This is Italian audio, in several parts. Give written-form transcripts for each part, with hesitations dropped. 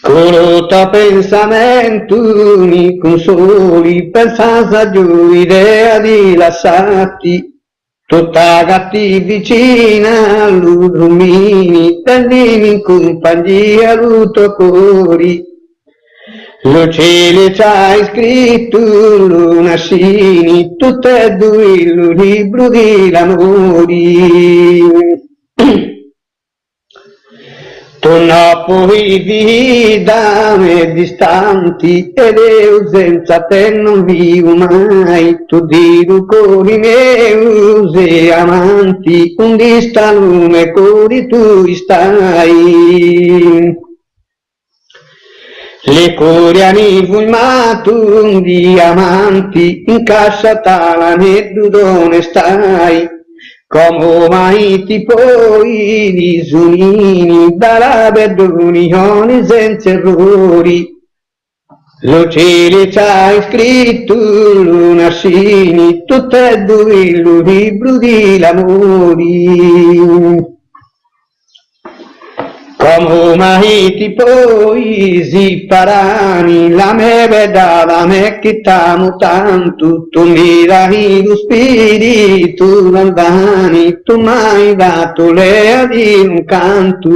Corota pensamento mi consoli, pensasa giù idea di lasciarti, tutta gatti vicina, l'udrumini, tendini in compagnia, l'uto cori. Lo cielo ci hai scritto, lo nascini, tutte e due il libro di l'amore. Torna poi da me distanti ed io senza te non vivo mai, tu dico con i miei se amanti, un dista lume cori tu stai. Le coriani fulmato un diamanti, in cassa tala ne dove stai. Come mai ti puoi disunini dalla bell'unione senza errori? Lo cielo ci hai scritto, lo nascini, tutte e due il libro di l'amore. Come mai ti puoi separare, la me veda, la me che t'amo tanto, tu mi dai lo spirito lontani, tu mi hai dato l'ea di un canto.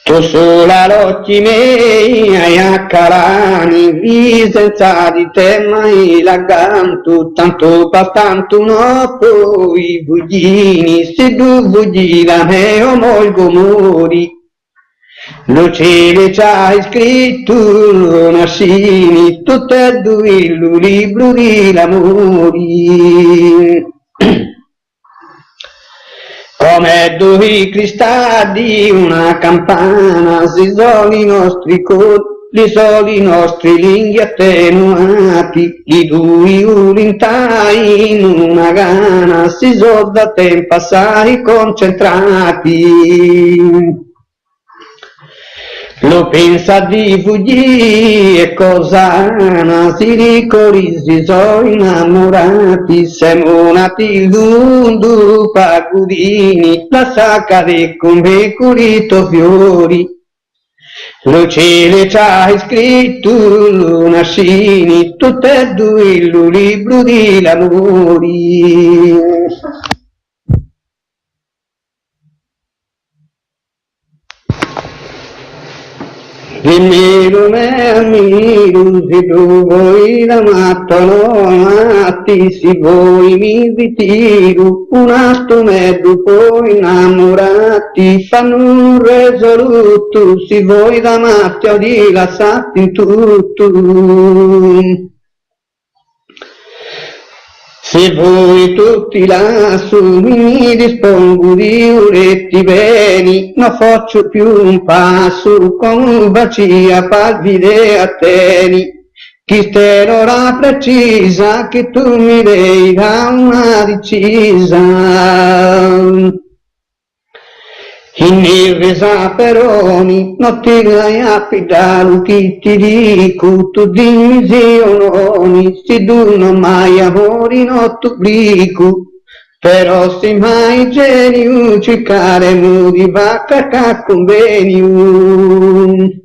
Tu sola l'occhi miei hai accarani, senza di te mai l'agganto, tanto per tanto no poi buggini, se tu buggi da me o molgo mori. Lo cielo ci hai scritto, lo nascini, tutte e due il libro di l'amore. Come due cristalli una campana, si sono i nostri colli, sono i nostri linghi attenuati, i due ulintai in una gana, si sono da tempo assai concentrati. Lo pensa di fuggire e cosa si ricordi, si sono innamorati, siamo nati l'undu pacudini, la sacca di come curito fiori. Lo cielo ci hai scritto, lo nascini, tutte e due il libro di l'amore. Dimmi me ammiro, se tu vuoi la matti, se vuoi mi ritiro, un atto mezzo poi innamorati, fanno un risoluto, se vuoi da matti o di lasciarti in tutto. Se voi tutti lassù mi dispongo di uretti beni, non faccio più un passo con bacia palvide a teni, chi te l'ora precisa che tu mi dei da una decisa. In resa peroni, non ti dai a pidare chi ti dico, tu dimmi se o non, se tu non mai amori non tu brico, però se mai genio cercare di vacca che convenio.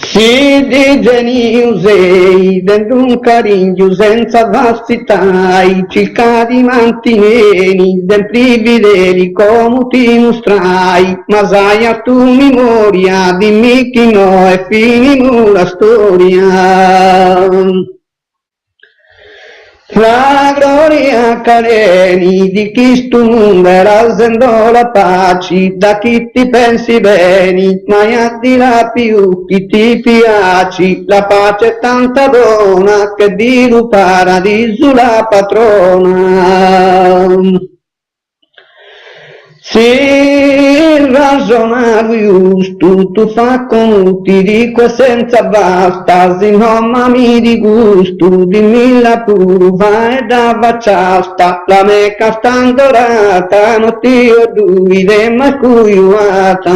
Se di genio sei, dentro un cariglio senza vastità, cerca di mantenere dentro i fedeli come ti mostrai, ma sai a tua memoria, dimmi che no è finita la storia. La gloria careni di chi sto mondo rasendo la pace, da chi ti pensi bene, ma a di là più chi ti piaci, la pace è tanta donna che di un paradiso la patrona. Se ragionare giusto, tu fa con ti dico senza basta, se non mi di gusto, dimmi la curva e da vacciasta, la meca sta dorata, non ti ho dubbi, ma cuiata.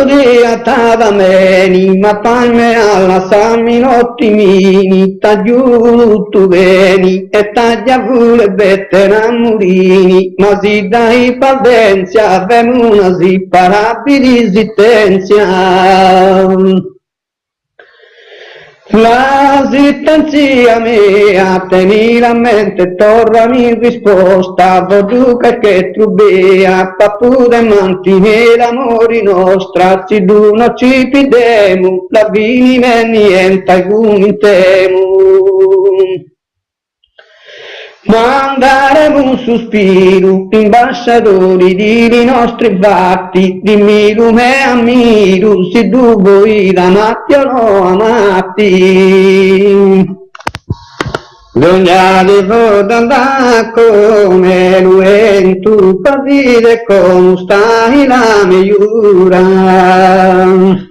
Riatava meni, ma palme alla sami ottimini, tagliu tu veni e taglia pure bettera murini, ma si dai paldenzia, venuna si parabili esistenzia. La esistenza mia, teni la mente, tornami in risposta, voduca che trubea, pappure mantiene l'amore nostra, si d'uno ci pidemu, la vini me niente, guintemu. Mandaremo un sospiro, ambasciatori di nostri fatti, dimmi come ammiro, se tu vuoi amati o no amati. Bisogna di andare come lui, tu per dire come stai la migliura.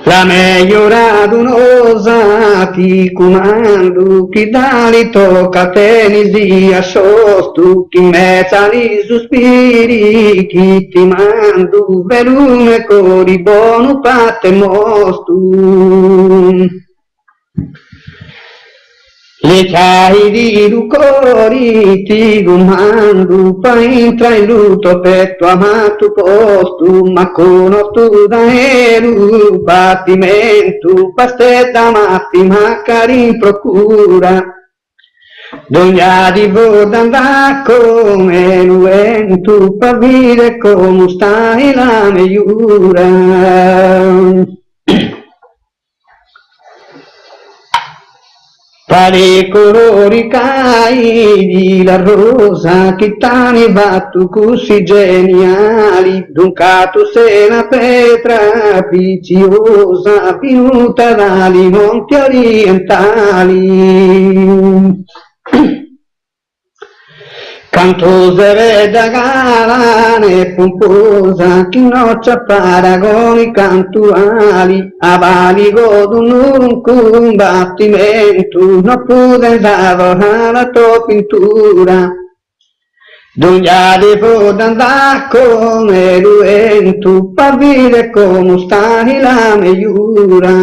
La meglio radunosa ti comando, chi dali tocca tenisi a sostu, chi mezza li sospiri, chi ti mando, velume cori buono patte mostu. Le chiavi di lucori ti comando, poi entra in lutto per tuo amato posto, ma con tu da ero, battimento, pastetta massima cari procura. Dogna di voda andare come lui, tu per dire come stai la migliura. Pari colori caidi la rosa che t'hanno fatto così geniali, dunque tu sei una pietra preciosa venuta dai monti orientali. Cantose da galane pomposa, chi non c'ha paragoni cantuali, a valico d'un combattimento, non pude lavorare la tua pintura. Dogna devo andare come lui, tu per dire come stai la migliura.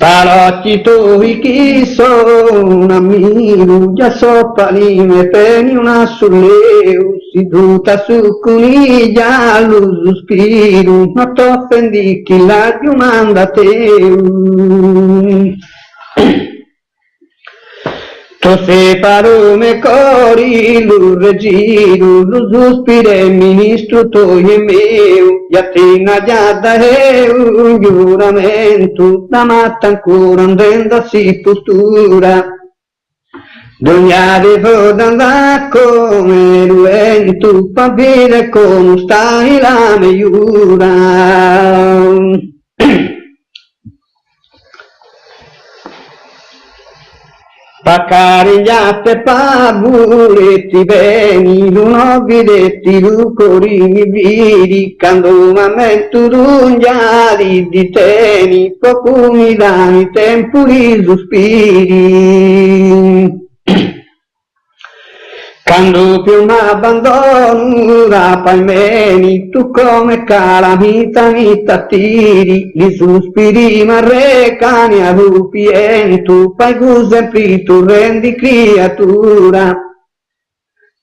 Palotti tuoi chi sono ammiro, già so palime peni una sulleu, si tutta su coniglia lo sospiro, ma t'offendi chi la domanda te. Tu separo me cori, lo regiro, lo sospire ministro toi e mio, giattina già da un giuramento, da matta ancora andando si postura. Dogna devo andare come lui, tu per dire come stai la migliura. Pacarigliate pabuletti beni, non videtti lucorini vidi, quando m'ammetto d'ungiari di teni, poco mi danno tempo di sospiri. Quando più m'abbandono da palmeni, tu come calamita mi t'attiri, li sospiri m'arrecani a lupi e tu fai sempre tu rendi creatura.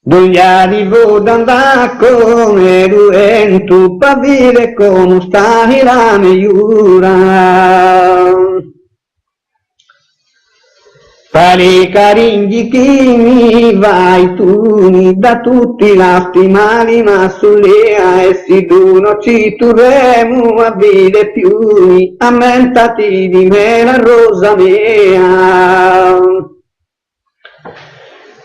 Dogna di voda andare come lui, tu per dire come stai la migliura. Pari caringhi chi mi vai tu, da tutti lastimali ma sull'ea e si d'uno ci turremo a vide più, ammentati di me la rosa mia.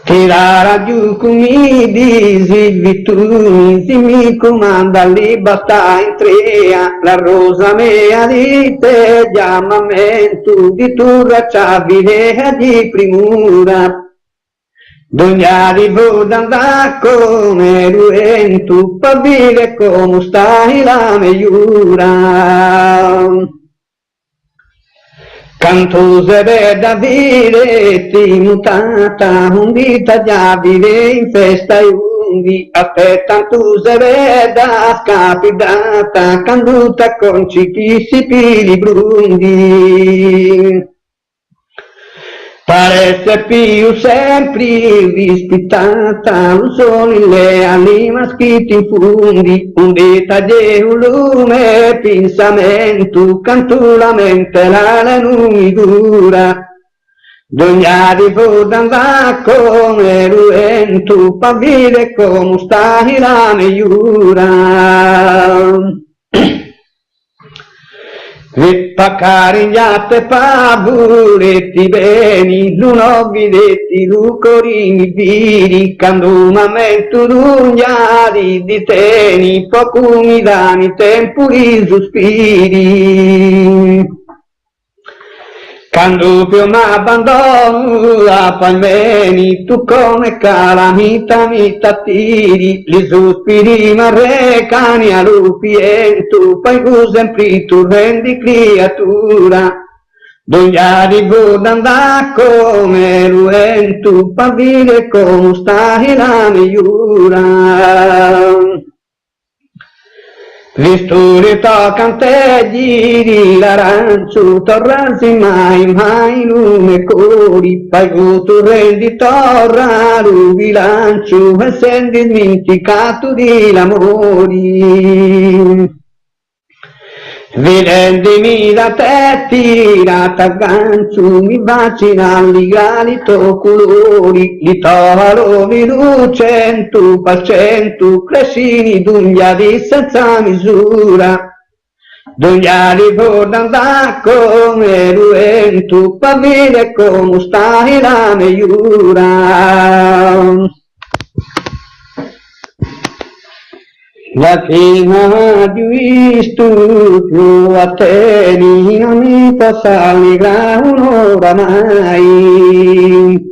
Tirare giù come disi tu, si mi comanda libertà in trea, la rosa mea di te, chiamamento di tu racciabile di primura. Dogna di voda andare come lui, tu per dire come stai la migliura. Canto se veda viretti mutata, un dita già vive in festa e undi, aspetta tu se veda scapidata, canduta con ciclissi pili brundi. Paresse più sempre rispettata, non sono le anime scritte in fondi, un dettaglio, un lume, pensamento, canto la mente, la lumidura. Dogna di andare come ruento, pa vivere come stai la migliura. Pa carigliate pavuretti beni, l'uno videtti, lucorini viri, candumamento d'ugnari di teni, poco mi dani tempo di sospiri. Quando più m'abbandono a palmeni, tu come calamita mi t'attiri, li sospiri m'arrecani a lupi e tu poi sempre tu rendi creatura. Dogna di andare come ruento, pa vivere come stai la migliura. Ristori toccano te, giri l'arancio, torransi mai lume cori, poi tu rendi torra, lu bilancio, e sei dimenticato di l'amore. Vedendimi da te tirata a gancio, mi vacina li colori, li toro mi luce, tu per cento, crescini d'unghia senza misura. Dogna di andare come ruento, per vivere come stai la migliura. La prima di visto più a te non mi possa allegrare un'ora mai.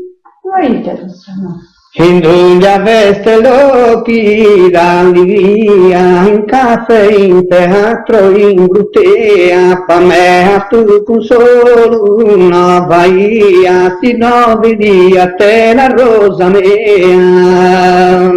In Duglia veste l'occhi d'allegria, in caffè, in teatro, in bruttea, pa me tu con solo una baia, si no vedi a te la rosa mia.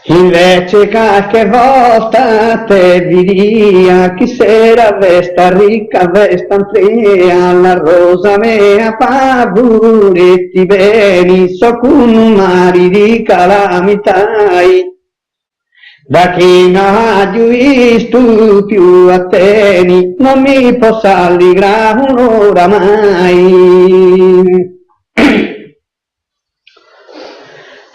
Invece qualche volta te diria chi sera vesta ricca vesta antrea la rosa mea pavuretti beni so con un mari di calamitai da chi non ha visto più a te non mi possa allegrare un'ora mai.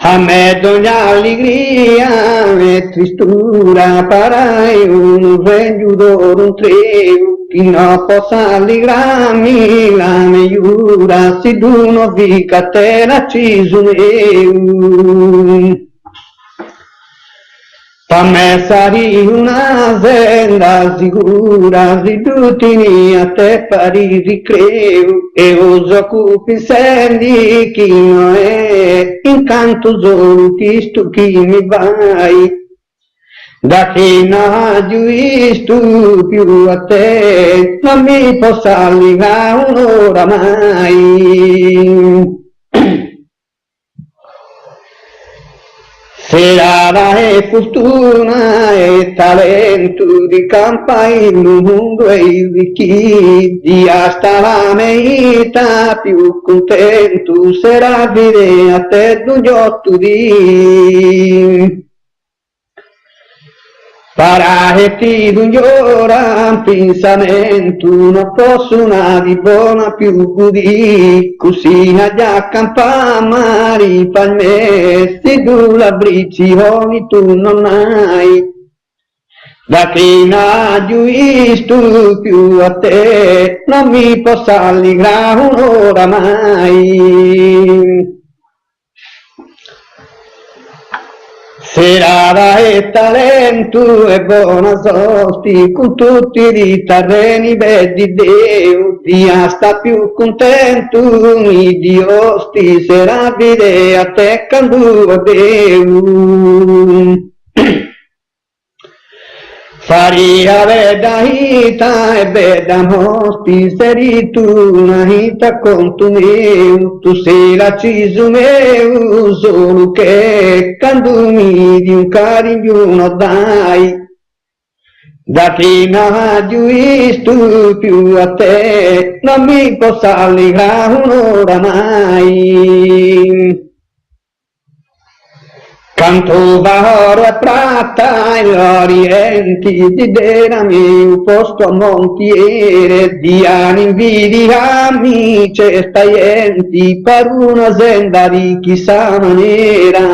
A me d'ogna allegria e tristura parai un regno d'oro un treu chi non possa allegrarmi la migliura se tu non vica te la cisuneu. Pa me sari una senda sicura, se tutti a te pari ricreu, e uso cupi incendi chi non è, incanto solo Cristo chi mi vai, da chi non ha visto più a te, non mi possa allegrare un'ora mai. Serara e fortuna e talento di campa in un mondo e chi di asta la meita più contento sarà vedere a te d'un giotto di Parati d'un giorno pensamento, non posso una di buona più così, così già accampa mari palmesti, tu la bricioni tu non hai, da chi non ha visto più a te, non mi possa allegrare un'ora mai. Serara e talento e buona sorte con tutti i terreni belli Dio, dia sta più contento mi Dio sti sarà vedere a te quando Dio. Faria veda hita e veda morti, seri tu na hita conto meu, tu será ciso meu, solo che quando mi di un cariño dai, da chi non ha visto più a te, non mi possa allegrare un'ora mai. Canto oro e prata e l'orienti di derami un posto a montiere di invidia amici e staienti per una senda di chissà maniera.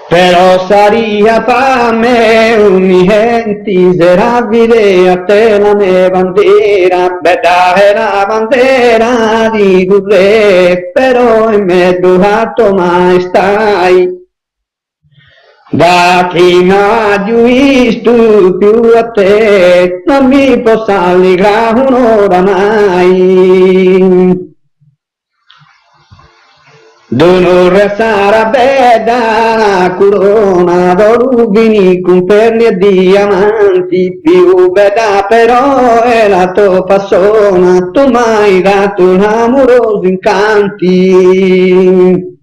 Però saria per me un'enti seravide a te la mia bandiera, bella è la bandiera di Dudley, però in mezzo a mai stai. Da chi non ha visto più a te, non mi possa allegrare un'ora mai. D'onore sarà bella corona d'orubini con perli e diamanti, più bella però è la tua persona, tu m'hai dato un amoroso incanti.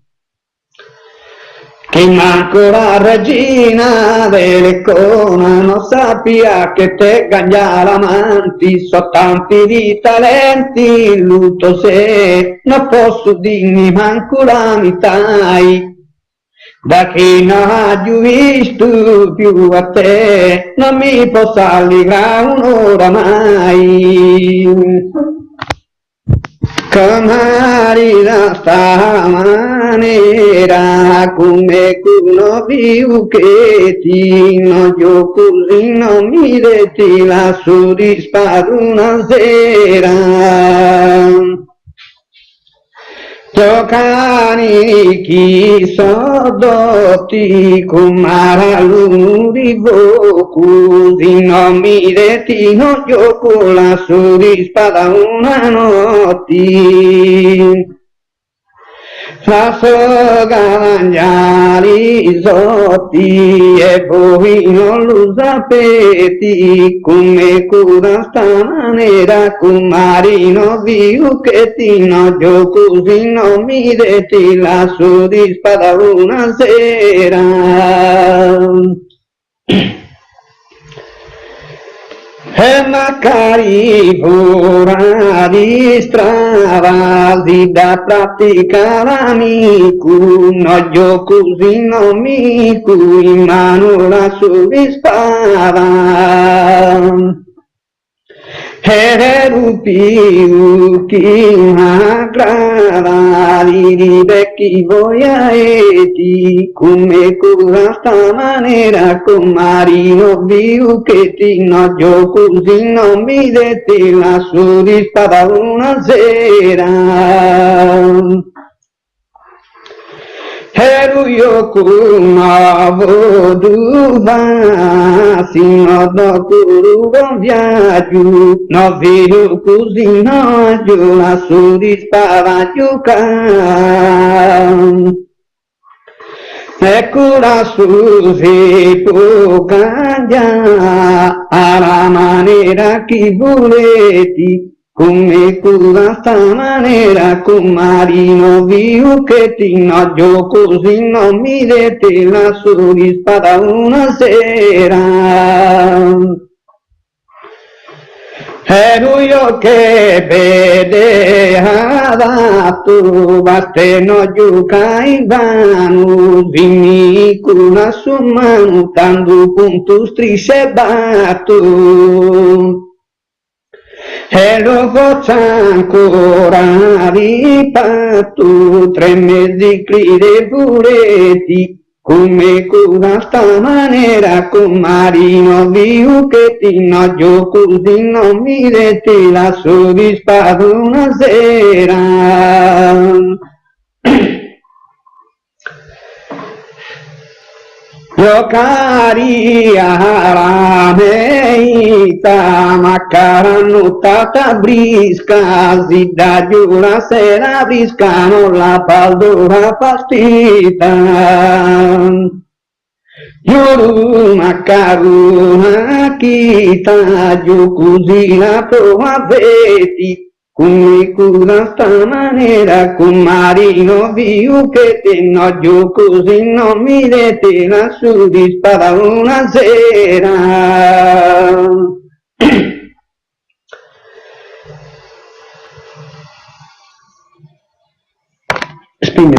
Che manco la regina delle cone non sappia che te gagna l'amanti, so tanti di talenti, lutto se non posso dirmi manco la metà. Da chi non ha visto più a te, non mi possa allegrare un'ora mai. Camari da sta maniera come uno più che ti non io così non mi detti la soddisfa una sera. Giocani chi so dotti come l'uno di voi così non mi detti non gioco la soddisfa da una notte. La soga mangiare sotti e voi non lo sapete come cura sta maniera con marino vivo che ti no io così non mi detti la soddisfa da una sera. E magari ora di strada di da praticare amico, no io così non mi in mano la soddisfava. Ero più chi m'aggrada di vecchi voiaeti, come cura sta maniera con marino vivo che ti no io così non mi detti la soddisfa da una sera. Ero io con avoduva, sino dopo un viaggio, no vedo così no io la soddisfava giocare. Ecco la Susi può cambiare alla maniera che volete, come cura sta maniera con marino vivo che ti no io così non mi dette la soddisfa da una sera. Ero io che vedeva tu baste no gioca in vano, dimmi con una somma tanto punto strisce batto. E lo faccio ancora di patto, 3 mesi crede pureti, come cura sta maniera con marino vivo che ti no io così non mi detti la soddisfa una sera. Giocari a meita maccarano tata brisca, si da giù la sera briscano la paldora pastita. Yoru makaruna kita yo cosina provaveti come cura sta maniera con marino viu che te no yo così non mi dete la su dispara una sera. Spinge.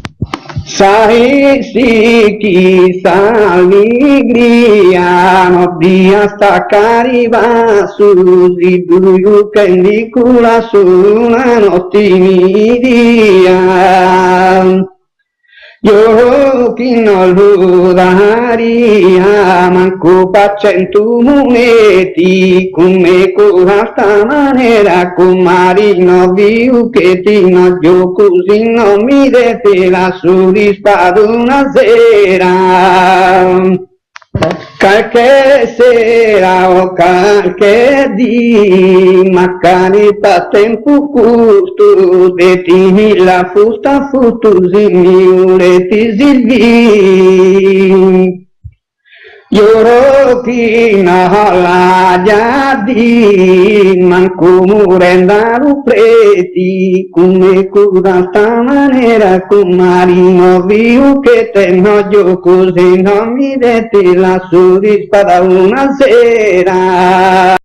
Sai sì chi sa allegria no dia sta cariva su di buio che di cura su una notte mi dia. Io chi non lo daria manco per 100 moneti come cura sta maniera con marino viu che ti no io così non mi dete la soddisfa una sera. Qualche sera o qualche dì, magari per tempo corto, detini la fusta futusi, ureti silvi. Yorokina la jadi manco murendaru preti come cura sta maniera con marino viu che te no io così non mi dete la soddisfa da una sera.